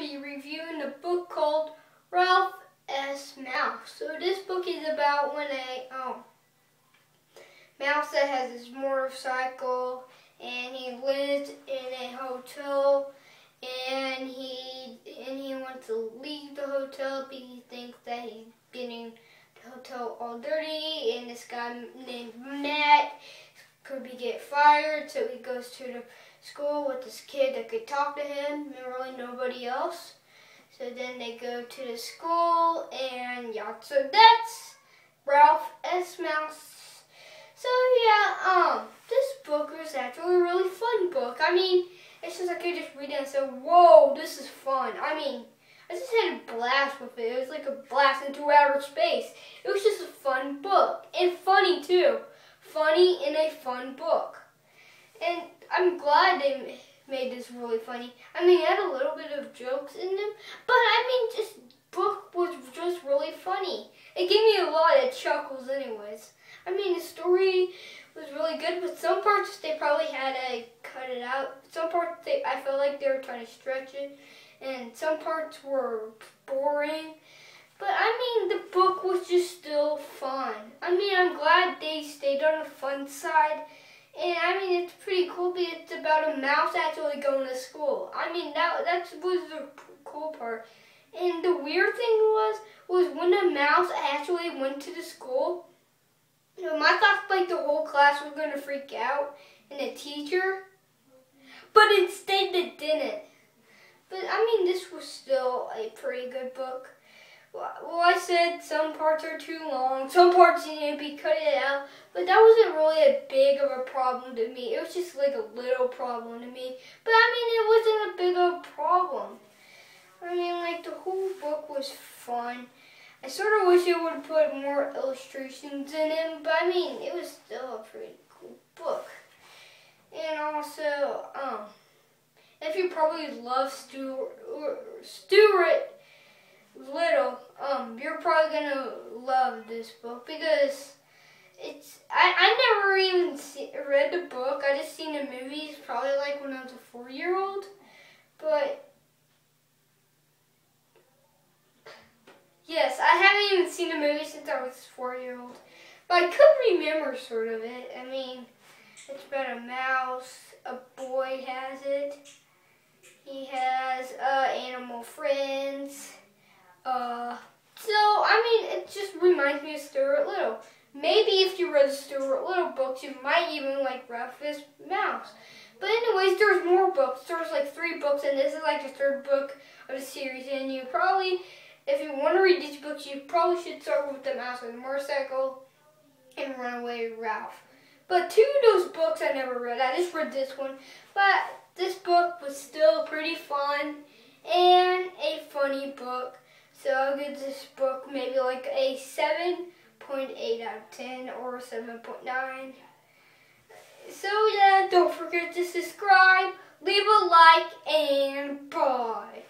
be reviewing a book called RalphS.Mouse. So this book is about when a mouse that has his motorcycle and he lives in a hotel and he wants to leave the hotel because he thinks that he's getting the hotel all dirty, and this guy named Matt could get fired, so he goes to the school with this kid that could talk to him and really nobody else. So then they go to the school, and yeah, so that's RalphS.Mouse. So yeah, this book was actually a really fun book. I mean, it's just I could just read it and say, whoa, this is fun. I mean, I just had a blast with it. It was like a blast into outer space. It was just a fun book, and funny too. Funny in a fun book. And I'm glad they made this really funny. I mean, it had a little bit of jokes in them, but I mean, this book was just really funny. It gave me a lot of chuckles anyways. I mean, the story was really good, but some parts they probably had to cut it out. Some parts I felt like they were trying to stretch it, and some parts were boring. But I mean, the book was just still fun. I mean, I'm glad they stayed on the fun side. And I mean, it's pretty cool because it's about a mouse actually going to school. I mean, that was the cool part. And the weird thing was when the mouse actually went to the school, you know, I thought like the whole class was going to freak out and the teacher, but instead they didn't. But I mean, this was still a pretty good book. Well, I said some parts are too long, some parts need to be cut out, but that wasn't really a big of a problem to me. It was just like a little problem to me. But I mean, it wasn't a big of a problem. I mean, like, the whole book was fun. I sort of wish it would put more illustrations in it, but I mean, it was still a pretty cool book. And also, if you probably love Stuart Little, you're probably gonna love this book because I never even read the book. I just seen the movies probably like when I was a 4-year-old. But yes, I haven't even seen the movie since I was a 4-year-old. But I could remember sort of it. I mean, it's about a mouse. A boy has it. He has animal friends. So, I mean, it just reminds me of Stuart Little. Maybe if you read the Stuart Little books, you might even like RalphS.Mouse. But anyways, there's more books. There's like 3 books, and this is like the 3rd book of the series. And you probably, if you want to read these books, you probably should start with the Mouse with a Motorcycle and Runaway Ralph. But 2 of those books I never read. I just read this one. But this book was still pretty fun and a funny book. So I'll give this book maybe like a 7.8 out of 10 or 7.9. So yeah, don't forget to subscribe, leave a like, and bye.